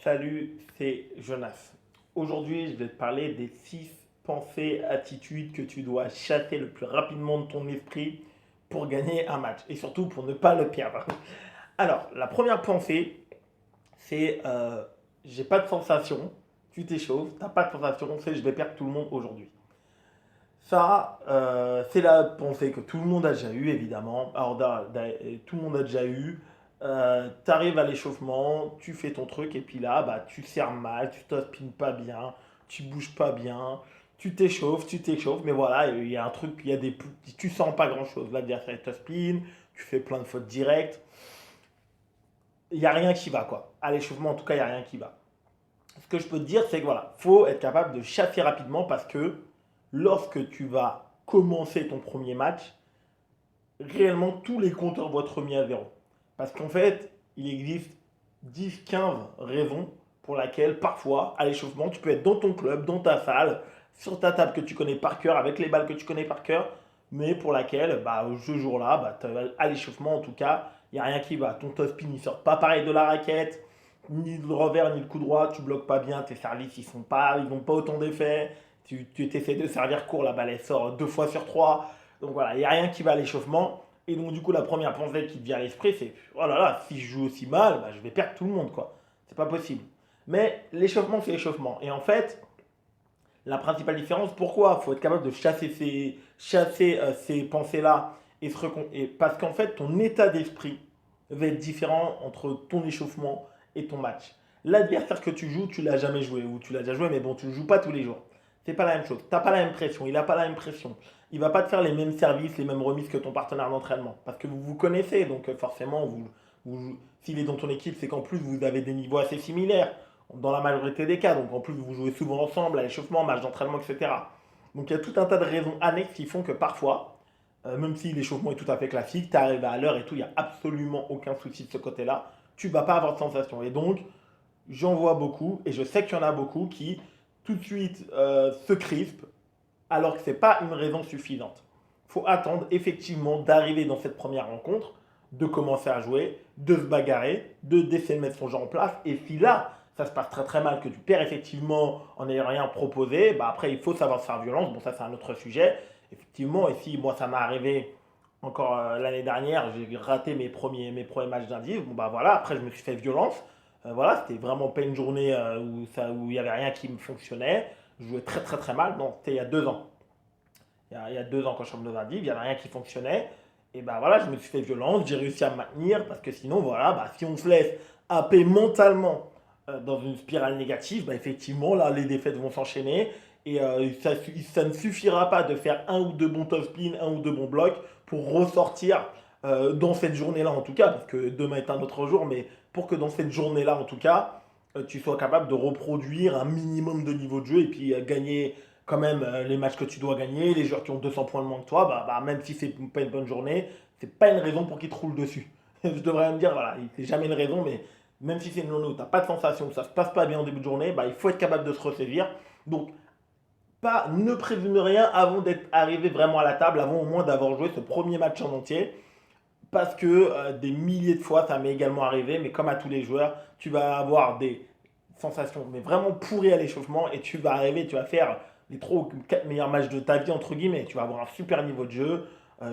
Salut, c'est Jonas. Aujourd'hui, je vais te parler des 6 pensées, attitudes que tu dois chasser le plus rapidement de ton esprit pour gagner un match et surtout pour ne pas le perdre. Alors, la première pensée, c'est j'ai pas de sensation, tu t'échauffes, t'as pas de sensation, c'est je vais perdre tout le monde aujourd'hui. Ça, c'est la pensée que tout le monde a déjà eue, évidemment. Alors, tout le monde a déjà eu. Tu arrives à l'échauffement, tu fais ton truc, et puis là, bah, tu serres mal, tu t'aspines pas bien, tu bouges pas bien, tu t'échauffes, mais voilà, il y a un truc, tu sens pas grand-chose. L'adversaire t'aspine, tu fais plein de fautes directes, il n'y a rien qui va, quoi. À l'échauffement, en tout cas, il n'y a rien qui va. Ce que je peux te dire, c'est que voilà, faut être capable de chasser rapidement parce que lorsque tu vas commencer ton premier match, réellement tous les compteurs vont être remis à zéro. Parce qu'en fait, il existe 10, 15 raisons pour lesquelles parfois, à l'échauffement, tu peux être dans ton club, dans ta salle, sur ta table que tu connais par cœur, avec les balles que tu connais par cœur, mais pour laquelle, bah, ce jour-là, bah, à l'échauffement en tout cas, il n'y a rien qui va. Ton top-spin, il sort pas pareil de la raquette, ni le revers, ni le coup droit, tu bloques pas bien, tes services, ils n'ont pas autant d'effet, tu essaies de servir court, la balle, elle sort 2 fois sur 3. Donc voilà, il n'y a rien qui va à l'échauffement. Et donc, du coup, la première pensée qui te vient à l'esprit, c'est oh là là, si je joue aussi mal, bah, je vais perdre tout le monde, quoi. C'est pas possible. Mais l'échauffement, c'est l'échauffement. Et en fait, la principale différence, pourquoi il faut être capable de chasser ces pensées-là parce qu'en fait, ton état d'esprit va être différent entre ton échauffement et ton match. L'adversaire que tu joues, tu l'as jamais joué, ou tu l'as déjà joué, mais bon, tu ne joues pas tous les jours. C'est pas la même chose. T'as pas la même pression, il n'a pas la même pression. Il va pas te faire les mêmes services, les mêmes remises que ton partenaire d'entraînement. Parce que vous vous connaissez, donc forcément, s'il est dans ton équipe, c'est qu'en plus vous avez des niveaux assez similaires dans la majorité des cas. Donc en plus, vous jouez souvent ensemble à l'échauffement, match d'entraînement, etc. Donc il y a tout un tas de raisons annexes qui font que parfois, même si l'échauffement est tout à fait classique, tu arrives à l'heure et tout, il n'y a absolument aucun souci de ce côté-là, tu ne vas pas avoir de sensation. Et donc, j'en vois beaucoup, et je sais qu'il y en a beaucoup qui tout de suite se crispent, alors que ce n'est pas une raison suffisante. Il faut attendre effectivement d'arriver dans cette première rencontre, de commencer à jouer, de se bagarrer, d'essayer de mettre son jeu en place. Et si là, ça se passe très très mal, que tu perds effectivement en n'ayant rien proposé, bah après il faut savoir se faire violence. Bon, ça c'est un autre sujet. Effectivement, ici, moi ça m'est arrivé encore l'année dernière, j'ai raté mes premiers matchs d'indice. Bon, bah voilà, après je me suis fait violence. Voilà, c'était vraiment pas une journée où il n'y avait rien qui me fonctionnait. Je jouais très très très mal. Non, c'était il y a 2 ans. Il y a 2 ans quand je suis revenu dans il n'y avait rien qui fonctionnait. Et ben voilà, je me suis fait violence, j'ai réussi à me maintenir parce que sinon, voilà, bah, si on se laisse happer mentalement dans une spirale négative, bah, effectivement, là, les défaites vont s'enchaîner et ça ne suffira pas de faire un ou deux bons top spin, un ou deux bons blocs pour ressortir dans cette journée-là en tout cas, parce que demain est un autre jour, mais pour que dans cette journée-là en tout cas, tu sois capable de reproduire un minimum de niveau de jeu et puis gagner quand même les matchs que tu dois gagner, les joueurs qui ont 200 points de moins que toi, bah, même si c'est pas une bonne journée, c'est pas une raison pour qu'ils te roulent dessus. Je devrais me dire, voilà, c'est jamais une raison, mais même si c'est une journée où tu n'as pas de sensation, où ça se passe pas bien au début de journée, bah, il faut être capable de se ressaisir. Donc, ne présume rien avant d'être arrivé vraiment à la table, avant au moins d'avoir joué ce premier match en entier. Parce que des milliers de fois, ça m'est également arrivé, mais comme à tous les joueurs, tu vas avoir des sensations, mais vraiment pourries à l'échauffement, et tu vas arriver, tu vas faire les 3 ou 4 meilleurs matchs de ta vie, entre guillemets. Tu vas avoir un super niveau de jeu.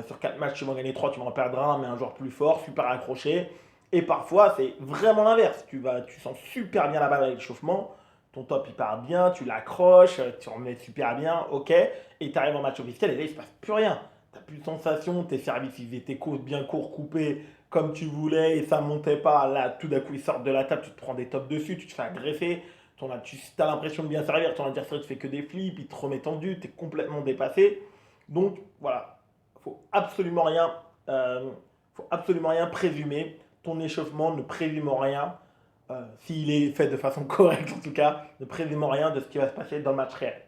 Sur 4 matchs, tu vas en gagner 3, tu vas en perdre un, mais un joueur plus fort, super accroché. Et parfois, c'est vraiment l'inverse. Tu sens super bien la balle à l'échauffement, ton top il part bien, tu l'accroches, tu remets super bien, ok, et tu arrives en match officiel, et là, il ne se passe plus rien. T'as plus de sensation, tes services ils étaient bien courts, coupés comme tu voulais et ça montait pas. Là, tout d'un coup, ils sortent de la table, tu te prends des tops dessus, tu te fais agresser. Tu as l'impression de bien servir, ton adversaire te fait que des flips, il te remet tendu, tu es complètement dépassé. Donc voilà, faut absolument rien, euh, faut absolument rien présumer. Ton échauffement ne présume rien. S'il est fait de façon correcte en tout cas, ne présume rien de ce qui va se passer dans le match réel.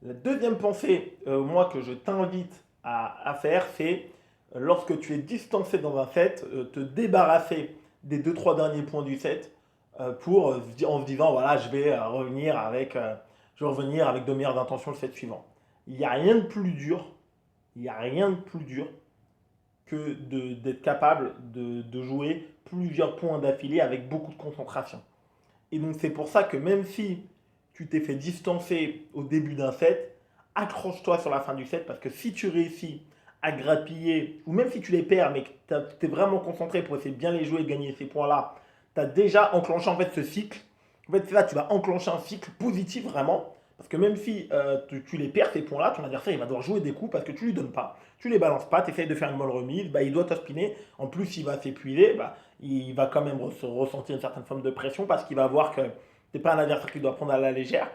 La deuxième pensée, moi, que je t'invite à faire, c'est lorsque tu es distancé dans un set, te débarrasser des deux-trois derniers points du set en se disant, voilà, je vais revenir avec de meilleures intentions le set suivant. Il n'y a rien de plus dur, il n'y a rien de plus dur que d'être capable de jouer plusieurs points d'affilée avec beaucoup de concentration. Et donc c'est pour ça que même si tu t'es fait distancer au début d'un set, accroche-toi sur la fin du set parce que si tu réussis à grappiller, ou même si tu les perds, mais que tu es vraiment concentré pour essayer de bien les jouer et de gagner ces points-là, tu as déjà enclenché en fait ce cycle. En fait, c'est là tu vas enclencher un cycle positif vraiment. Parce que même si tu les perds ces points-là, ton adversaire il va devoir jouer des coups parce que tu lui donnes pas, tu les balances pas, tu essayes de faire une bonne remise, bah, il doit te spinner. En plus, il va s'épuiser, bah, il va quand même ressentir une certaine forme de pression parce qu'il va voir que tu n'es pas un adversaire qu'il doit prendre à la légère.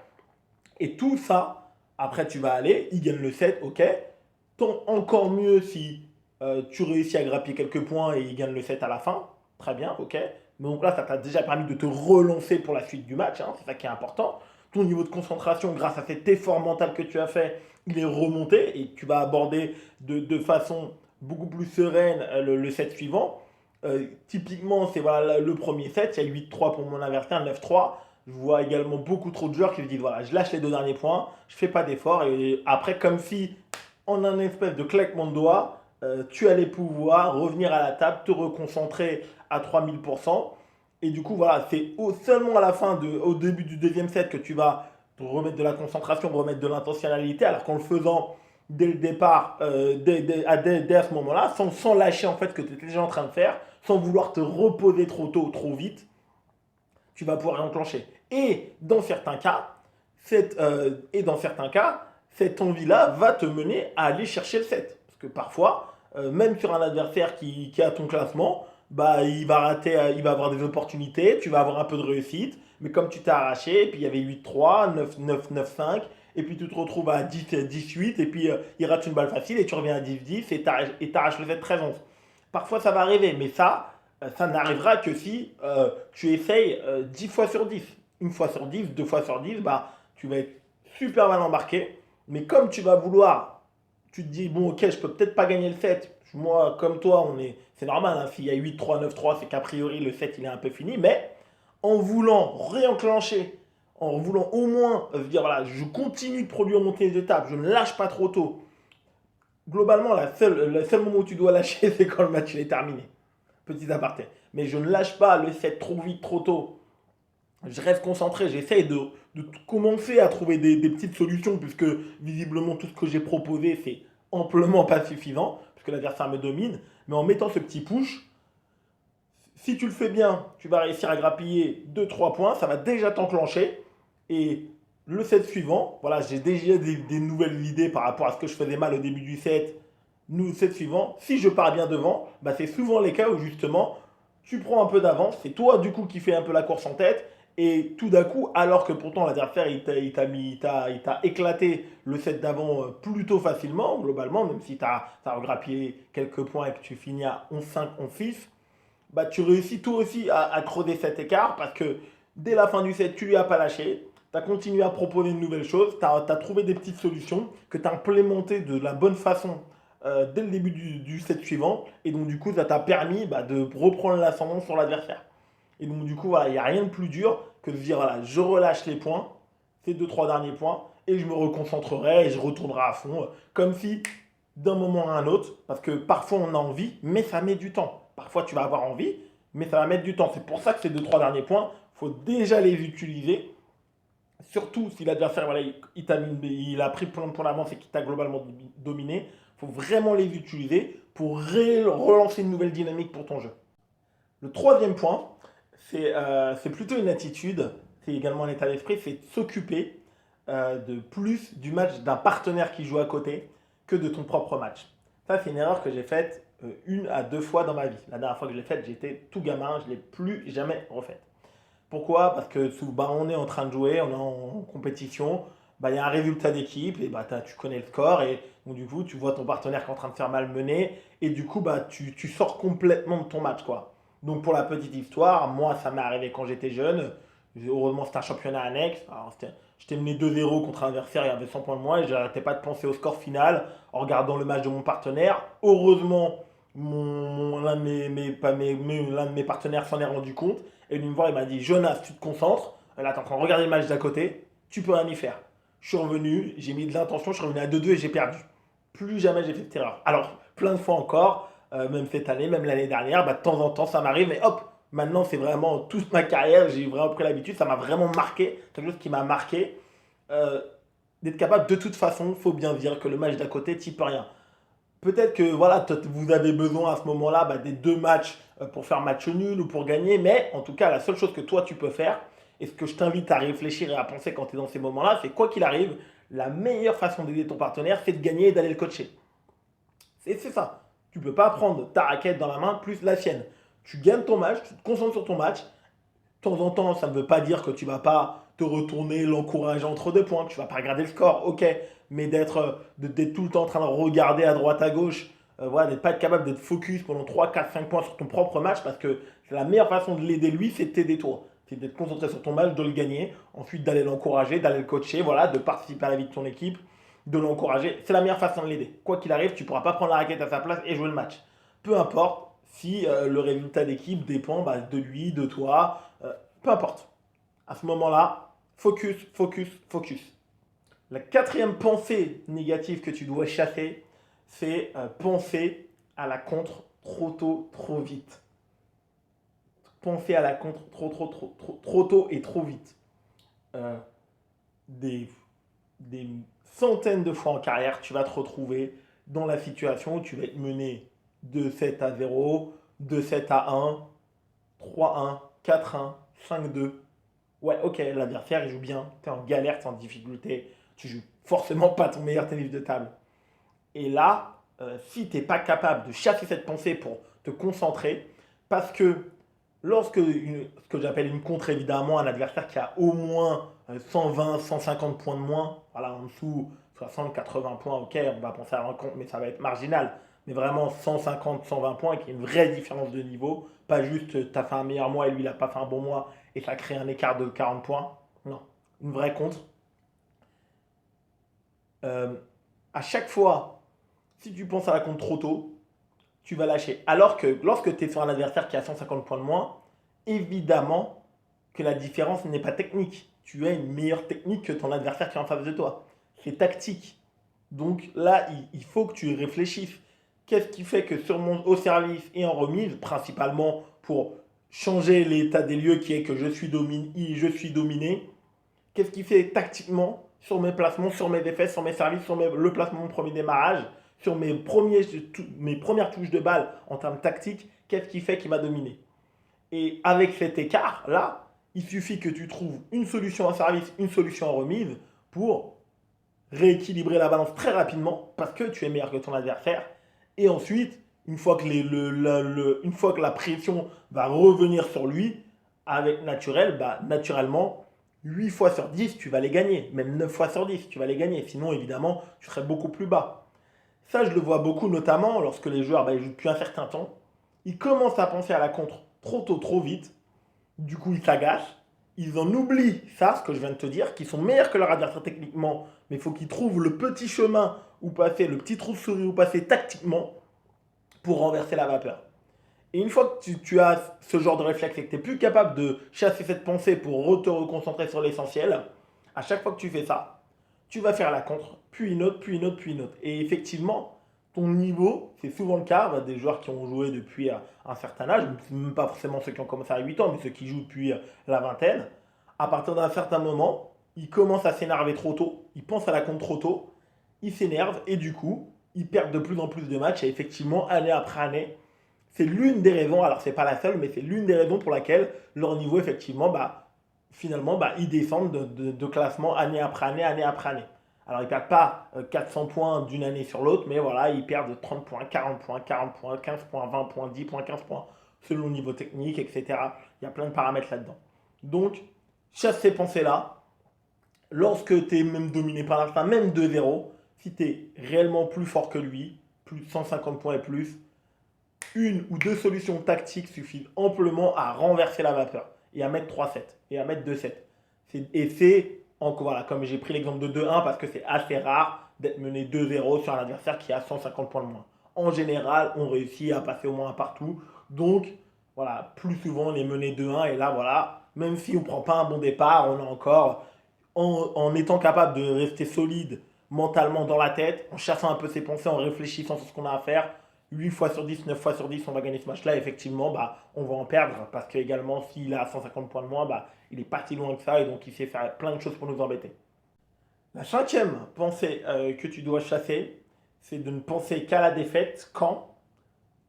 Et tout ça, après tu vas aller, il gagne le set, ok. Tant encore mieux si tu réussis à grappiller quelques points et il gagne le set à la fin. Très bien, ok. Mais donc là, ça t'a déjà permis de te relancer pour la suite du match, hein, c'est ça qui est important. Ton niveau de concentration, grâce à cet effort mental que tu as fait, il est remonté et tu vas aborder de façon beaucoup plus sereine le set suivant. Typiquement, c'est voilà, le premier set, il y a 8-3 pour mon adversaire, 9-3. Je vois également beaucoup trop de joueurs qui se disent voilà, je lâche les deux derniers points, je fais pas d'effort et après, comme si en un espèce de claquement de doigts, tu allais pouvoir revenir à la table, te reconcentrer à 3000%. Et du coup, voilà, c'est seulement à la fin, au début du deuxième set que tu vas te remettre de la concentration, remettre de l'intentionnalité, alors qu'en le faisant dès le départ, dès à ce moment-là, sans lâcher en fait ce que tu étais déjà en train de faire, sans vouloir te reposer trop tôt ou trop vite, tu vas pouvoir réenclencher. Et dans certains cas, cette envie-là va te mener à aller chercher le set. Parce que parfois, même sur un adversaire qui a ton classement, bah, il va rater, il va avoir des opportunités, tu vas avoir un peu de réussite, mais comme tu t'es arraché, et puis il y avait 8-3, 9-9, 9-5, et puis tu te retrouves à 10-18, et puis il rate une balle facile, et tu reviens à 10-10, et t'arraches le set 13-11. Parfois ça va arriver, mais ça n'arrivera que si tu essayes 10 fois sur 10. Une fois sur 10, deux fois sur 10, bah, tu vas être super mal embarqué. Mais comme tu vas vouloir, tu te dis, bon, ok, je peux peut-être pas gagner le set. Moi, comme toi, c'est normal, hein, s'il y a 8-3, 9-3, c'est qu'a priori le set il est un peu fini. Mais en voulant réenclencher, en voulant au moins se dire, voilà, je continue de produire mon tennis de table, je ne lâche pas trop tôt. Globalement, le seul moment où tu dois lâcher, c'est quand le match est terminé. Petit aparté. Mais je ne lâche pas le set trop vite, trop tôt. Je reste concentré, j'essaye de commencer à trouver des petites solutions, puisque visiblement tout ce que j'ai proposé, c'est amplement pas suffisant, puisque l'adversaire me domine. Mais en mettant ce petit push, si tu le fais bien, tu vas réussir à grappiller 2-3 points, ça va déjà t'enclencher. Et le set suivant, voilà, j'ai déjà des nouvelles idées par rapport à ce que je faisais mal au début du set. Nous, set suivant, si je pars bien devant, bah, c'est souvent les cas où justement tu prends un peu d'avance, c'est toi du coup qui fais un peu la course en tête, et tout d'un coup, alors que pourtant l'adversaire il t'a éclaté le set d'avant plutôt facilement, globalement, même si tu as regrappé quelques points et que tu finis à 11-5, 11-6, bah, tu réussis toi aussi à creuser cet écart parce que dès la fin du set, tu lui as pas lâché, tu as continué à proposer une nouvelle chose, tu as trouvé des petites solutions que tu as implémentées de la bonne façon dès le début du set suivant. Et donc, du coup, ça t'a permis bah, de reprendre l'ascendant sur l'adversaire. Et donc, du coup, voilà, il n'y a rien de plus dur que de dire voilà, je relâche les points, ces deux, trois derniers points, et je me reconcentrerai et je retournerai à fond, comme si d'un moment à un autre, parce que parfois on a envie, mais ça met du temps. Parfois tu vas avoir envie, mais ça va mettre du temps. C'est pour ça que ces deux, trois derniers points, il faut déjà les utiliser. Surtout si l'adversaire voilà, il a pris plein de points d'avance et qu'il t'a globalement dominé, il faut vraiment les utiliser pour relancer une nouvelle dynamique pour ton jeu. Le troisième point, c'est plutôt une attitude, c'est également un état d'esprit, c'est de s'occuper de plus du match d'un partenaire qui joue à côté que de ton propre match. Ça, c'est une erreur que j'ai faite une à deux fois dans ma vie. La dernière fois que je l'ai faite, j'étais tout gamin, je ne l'ai plus jamais refaite. Pourquoi? Parce que bah, on est en train de jouer, on est en compétition, bah, il y a un résultat d'équipe, et bah, tu connais le score, et donc, du coup, tu vois ton partenaire qui est en train de faire malmener, et du coup, bah, tu sors complètement de ton match, quoi. Donc, pour la petite histoire, moi, ça m'est arrivé quand j'étais jeune. Heureusement, c'était un championnat annexe. Alors, j'étais mené 2-0 contre un adversaire, il y avait 100 points de moins, et je n'arrêtais pas de penser au score final en regardant le match de mon partenaire. Heureusement, l'un de mes partenaires s'en est rendu compte, et il me voit, il m'a dit Jonas, tu te concentres, là, tu es en train de regarder le match d'à côté, tu peux rien y faire. Je suis revenu, j'ai mis de l'intention, je suis revenu à 2-2 et j'ai perdu. Plus jamais j'ai fait cette erreur. Alors, plein de fois encore, même cette année, même l'année dernière, bah, de temps en temps, ça m'arrive, mais hop, Maintenant, c'est vraiment toute ma carrière, j'ai vraiment pris l'habitude, ça m'a vraiment marqué, quelque chose qui m'a marqué. euh, D'être capable, de toute façon, faut bien dire que le match d'à côté, tu peux rien. Peut-être que voilà, vous avez besoin à ce moment-là des deux matchs pour faire match nul ou pour gagner, mais en tout cas, la seule chose que toi tu peux faire, et ce que je t'invite à réfléchir et à penser quand tu es dans ces moments-là, c'est quoi qu'il arrive, la meilleure façon d'aider ton partenaire, c'est de gagner et d'aller le coacher. C'est ça. Tu ne peux pas prendre ta raquette dans la main plus la sienne. Tu gagnes ton match, tu te concentres sur ton match. De temps en temps, ça ne veut pas dire que tu ne vas pas te retourner, l'encourager entre deux points, que tu ne vas pas regarder le score, ok, mais d'être tout le temps en train de regarder à droite, à gauche, voilà, d'être pas être capable d'être focus pendant 3, 4, 5 points sur ton propre match, parce que c'est la meilleure façon de l'aider lui, c'est de t'aider toi. C'est d'être concentré sur ton match, de le gagner, ensuite d'aller l'encourager, d'aller le coacher, voilà, de participer à la vie de ton équipe, de l'encourager. C'est la meilleure façon de l'aider. Quoi qu'il arrive, tu ne pourras pas prendre la raquette à sa place et jouer le match. Peu importe si le résultat d'équipe dépend de lui, de toi, peu importe. À ce moment-là, focus, focus, focus. La quatrième pensée négative que tu dois chasser, c'est penser à la contre trop tôt, trop vite. Penser à la contre trop tôt et trop vite. Euh, des, des centaines de fois en carrière, tu vas te retrouver dans la situation où tu vas être mené de 7-0, de 7-1, 3-1, 4-1, 5-2. Ouais, ok, l'adversaire il joue bien, tu es en galère, tu es en difficulté, tu joues forcément pas ton meilleur tennis de table. Et là, si tu n'es pas capable de chasser cette pensée pour te concentrer, parce que ce que j'appelle une contre, évidemment, un adversaire qui a au moins 120, 150 points de moins, voilà, en dessous, 60, 80 points, ok, on va penser à un contre, mais ça va être marginal. Mais vraiment 150, 120 points, qui est une vraie différence de niveau, pas juste tu as fait un meilleur mois et lui il n'a pas fait un bon mois et ça crée un écart de 40 points. Non, une vraie contre. Euh, à chaque fois, si tu penses à la contre trop tôt, tu vas lâcher. Alors que lorsque tu es sur un adversaire qui a 150 points de moins, évidemment que la différence n'est pas technique. Tu as une meilleure technique que ton adversaire qui est en face de toi. C'est tactique. Donc là, il faut que tu réfléchisses. Qu'est-ce qui fait que sur mon au service et en remise, principalement pour changer l'état des lieux qui est que je suis dominé, qu'est-ce qui fait tactiquement sur mes placements, sur mes défaites, sur mes services, le placement de mon premier démarrage, sur mes premières touches de balle en termes tactiques, qu'est-ce qui fait qu'il m'a dominé. Et avec cet écart-là, il suffit que tu trouves une solution en service, une solution en remise pour rééquilibrer la balance très rapidement parce que tu es meilleur que ton adversaire. Et ensuite, une fois que la pression va revenir sur lui, avec naturellement, 8 fois sur 10, tu vas les gagner. Même 9 fois sur 10, tu vas les gagner. Sinon, évidemment, tu serais beaucoup plus bas. Ça, je le vois beaucoup, notamment lorsque les joueurs ils jouent depuis un certain temps. Ils commencent à penser à la contre trop tôt, trop vite. Du coup, ils s'agacent. Ils en oublient ça, ce que je viens de te dire, qu'ils sont meilleurs que leur adversaire techniquement, mais il faut qu'ils trouvent le petit chemin où passer, le petit trou de souris où passer tactiquement pour renverser la vapeur. Et une fois que tu as ce genre de réflexe et que tu n'es plus capable de chasser cette pensée pour te reconcentrer sur l'essentiel, à chaque fois que tu fais ça, tu vas faire la contre, puis une autre, puis une autre, puis une autre. Et effectivement, ton niveau, c'est souvent le cas des joueurs qui ont joué depuis un certain âge, même pas forcément ceux qui ont commencé à 8 ans, mais ceux qui jouent depuis la vingtaine. À partir d'un certain moment, ils commencent à s'énerver trop tôt, ils pensent à la contre trop tôt, ils s'énervent et du coup, ils perdent de plus en plus de matchs et effectivement, année après année, c'est l'une des raisons, alors c'est pas la seule, mais c'est l'une des raisons pour laquelle leur niveau, effectivement, finalement, ils descendent de classement année après année, année après année. Alors, ils ne perdent pas 400 points d'une année sur l'autre, mais voilà, ils perdent 30 points, 40 points, 15 points, 20 points, 10 points, 15 points, selon le niveau technique, etc. Il y a plein de paramètres là-dedans. Donc, chasse ces pensées-là. Lorsque tu es même dominé par l'instinct, même 2-0, si tu es réellement plus fort que lui, plus de 150 points et plus, une ou deux solutions tactiques suffisent amplement à renverser la vapeur et à mettre 3-7 et à mettre 2-7. Et c'est, encore voilà, comme j'ai pris l'exemple de 2-1 parce que c'est assez rare d'être mené 2-0 sur un adversaire qui a 150 points de moins. En général, on réussit à passer au moins un partout. Donc, voilà, plus souvent on est mené 2-1 et là, voilà, même si on ne prend pas un bon départ, on a encore, en étant capable de rester solide mentalement dans la tête, en chassant un peu ses pensées, en réfléchissant sur ce qu'on a à faire, 8 fois sur 10, 9 fois sur 10, on va gagner ce match-là, effectivement, bah, on va en perdre parce que également, s'il a 150 points de moins, bah, il est pas si loin que ça et donc il sait faire plein de choses pour nous embêter. La cinquième pensée que tu dois chasser, c'est de ne penser qu'à la défaite quand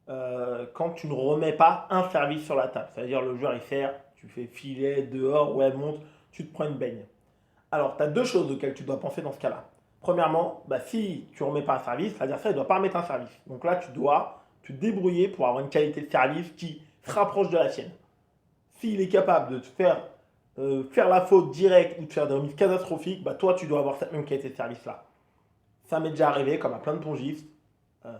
tu ne remets pas un service sur la table. C'est-à-dire le joueur il sert, tu fais filet, dehors, ouais, monte, tu te prends une baigne. Alors, tu as deux choses auxquelles tu dois penser dans ce cas-là. Premièrement, bah, si tu ne remets pas un service, l'adversaire ne doit pas remettre un service. Donc là, tu dois te débrouiller pour avoir une qualité de service qui se rapproche de la sienne. S'il est capable de te faire la faute directe ou de faire des remises catastrophiques, bah, toi, tu dois avoir cette même qualité de service-là. Ça m'est déjà arrivé, comme à plein de pongistes. Euh,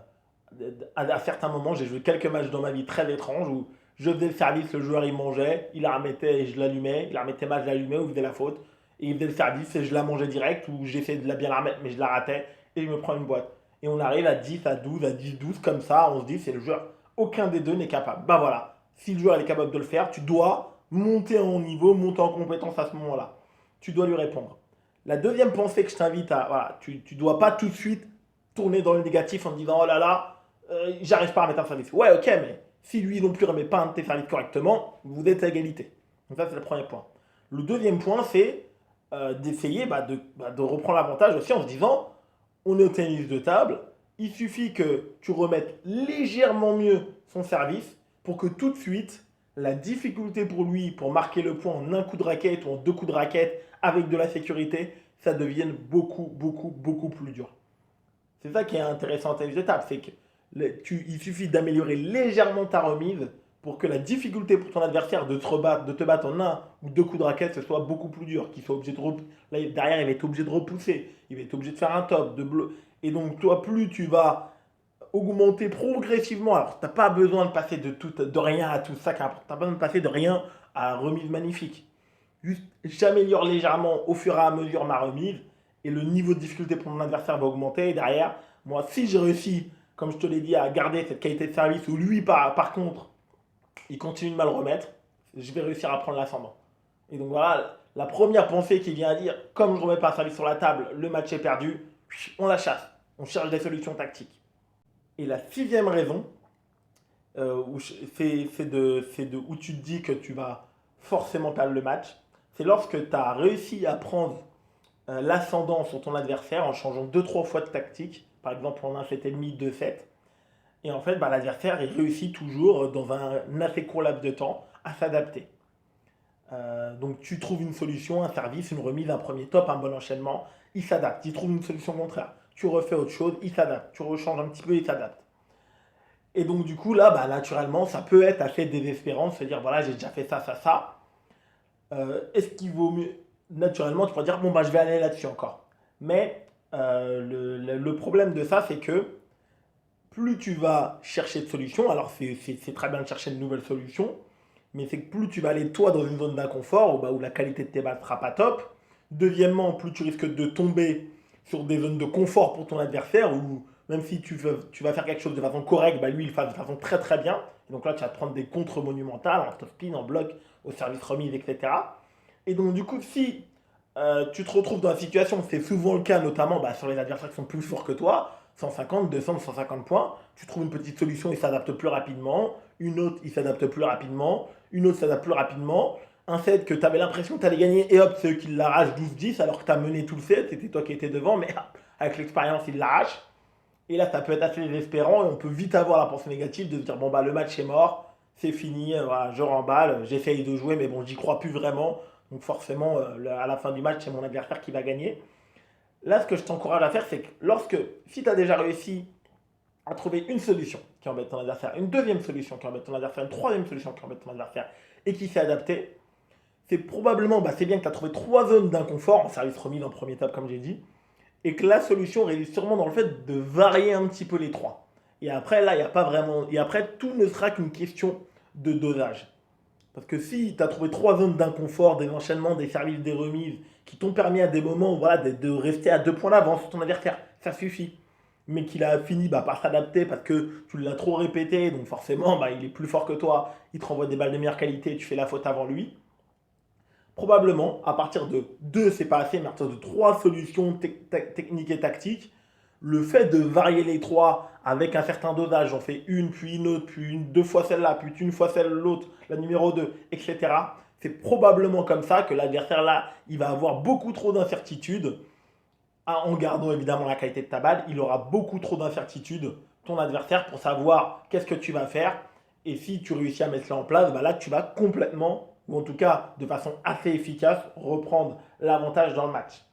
à certains moments, j'ai joué quelques matchs dans ma vie très étranges où je faisais le service, le joueur il mangeait, il la remettait et je l'allumais, il la remettait mal, je l'allumais ou il faisait la faute. Et il faisait le service et je la mangeais direct ou j'essayais de bien la remettre mais je la ratais et je me prends une boîte. Et on arrive à 10, à 12, à 10, 12 comme ça, on se dit c'est le joueur. Aucun des deux n'est capable. Bah voilà, si le joueur est capable de le faire, tu dois monter en niveau, monter en compétence à ce moment-là. Tu dois lui répondre. La deuxième pensée que je t'invite à... Voilà, tu ne dois pas tout de suite tourner dans le négatif en te disant oh là là, j'arrive pas à mettre un service. Ouais, ok, mais si lui non plus ne remet pas un de tes services correctement, vous êtes à égalité. Donc ça, c'est le premier point. Le deuxième point, c'est d'essayer de reprendre l'avantage aussi en se disant on est au tennis de table, il suffit que tu remettes légèrement mieux son service pour que tout de suite, la difficulté pour lui, pour marquer le point en un coup de raquette ou en deux coups de raquette avec de la sécurité, ça devienne beaucoup, beaucoup, beaucoup plus dur. C'est ça qui est intéressant en tennis de table, c'est que il suffit d'améliorer légèrement ta remise pour que la difficulté pour ton adversaire de te battre en un ou deux coups de raquette, ce soit beaucoup plus dur, qu'il soit obligé là, derrière, il va être obligé de repousser, il va être obligé de faire un top, et donc toi, plus tu vas augmenter progressivement, alors tu n'as pas besoin de passer de rien à tout ça, tu n'as pas besoin de passer de rien à remise magnifique. Juste, j'améliore légèrement au fur et à mesure ma remise et le niveau de difficulté pour mon adversaire va augmenter. Et derrière, moi, si j'ai réussi, comme je te l'ai dit, à garder cette qualité de service où lui, par contre, il continue de mal remettre, je vais réussir à prendre l'ascendant. Et donc voilà, la première pensée qui vient à dire, comme je ne remets pas un service sur la table, le match est perdu, on la chasse. On cherche des solutions tactiques. Et la sixième raison, où tu te dis que tu vas forcément perdre le match, c'est lorsque tu as réussi à prendre l'ascendant sur ton adversaire en changeant deux trois fois de tactique, par exemple en un 7,5, 2-7. Et en fait, bah, l'adversaire il réussit toujours dans un assez court laps de temps à s'adapter. Donc tu trouves une solution, un service, une remise, un premier top, un bon enchaînement, il s'adapte. Il trouve une solution contraire. Tu refais autre chose, il s'adapte. Tu rechanges un petit peu, il s'adapte. Et donc du coup là, bah, naturellement, ça peut être assez désespérant de se dire voilà, j'ai déjà fait ça, ça, ça. Est-ce qu'il vaut mieux naturellement, tu pourrais dire bon bah je vais aller là-dessus encore. Mais le problème de ça, c'est que plus tu vas chercher de solutions, alors c'est très bien de chercher de nouvelles solutions, mais c'est que plus tu vas aller toi dans une zone d'inconfort où la qualité de tes balles ne sera pas top. Deuxièmement, plus tu risques de tomber sur des zones de confort pour ton adversaire où même si tu vas faire quelque chose de façon correcte, bah lui il le fait de façon très très bien. Et donc là tu vas te prendre des contres monumentales en top spin, en bloc, au service remise, etc. Et donc du coup si tu te retrouves dans la situation, c'est souvent le cas notamment sur les adversaires qui sont plus forts que toi, 150, 200, 150 points, tu trouves une petite solution, il s'adapte plus rapidement, une autre, il s'adapte plus rapidement, une autre s'adapte plus rapidement, un set que tu avais l'impression que tu allais gagner, et hop, c'est eux qui l'arrachent 12-10, alors que tu as mené tout le set, c'était toi qui étais devant, mais avec l'expérience, il l'arrache. Et là, ça peut être assez désespérant, et on peut vite avoir la pensée négative de se dire, bon, bah, le match est mort, c'est fini, voilà, je remballe, j'essaye de jouer, mais bon, j'y crois plus vraiment, donc forcément, à la fin du match, c'est mon adversaire qui va gagner. Là, ce que je t'encourage à faire, c'est que si tu as déjà réussi à trouver une solution qui embête ton adversaire, une deuxième solution qui embête ton adversaire, une troisième solution qui embête ton adversaire, et qui s'est adapté, c'est probablement, c'est bien que tu as trouvé trois zones d'inconfort, en service remis en premier top, comme j'ai dit, et que la solution réside sûrement dans le fait de varier un petit peu les trois. Et après, là, il n'y a pas vraiment. Et après, tout ne sera qu'une question de dosage. Parce que si tu as trouvé trois zones d'inconfort, des enchaînements, des services, des remises, qui t'ont permis à des moments voilà, de rester à 2 points d'avance sur ton adversaire, ça suffit. Mais qu'il a fini par s'adapter parce que tu l'as trop répété, donc forcément il est plus fort que toi, il te renvoie des balles de meilleure qualité, tu fais la faute avant lui. Probablement, à partir de 2, c'est pas assez, mais à partir de 3 solutions techniques et tactiques, Le fait de varier les trois avec un certain dosage, on fait une, puis une autre, puis deux fois celle-là, puis une fois celle-l'autre, la numéro 2, etc. C'est probablement comme ça que l'adversaire là, il va avoir beaucoup trop d'incertitudes. En gardant évidemment la qualité de ta balle, il aura beaucoup trop d'incertitudes, ton adversaire, pour savoir qu'est-ce que tu vas faire. Et si tu réussis à mettre cela en place, bah là tu vas complètement, ou en tout cas de façon assez efficace, reprendre l'avantage dans le match.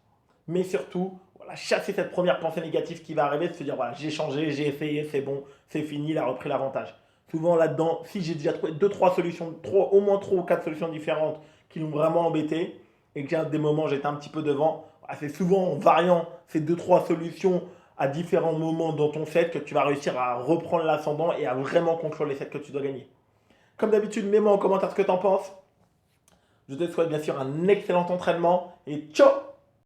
Mais surtout, voilà, chasser cette première pensée négative qui va arriver, de se dire voilà, j'ai changé, j'ai essayé, c'est bon, c'est fini, il a repris l'avantage. Souvent là-dedans, si j'ai déjà trouvé deux, trois solutions, au moins trois ou quatre solutions différentes qui l'ont vraiment embêté, et que j'ai des moments j'étais un petit peu devant, voilà, c'est souvent en variant ces deux, trois solutions à différents moments dans ton set que tu vas réussir à reprendre l'ascendant et à vraiment contrôler les sets que tu dois gagner. Comme d'habitude, mets-moi en commentaire ce que tu en penses. Je te souhaite bien sûr un excellent entraînement et ciao.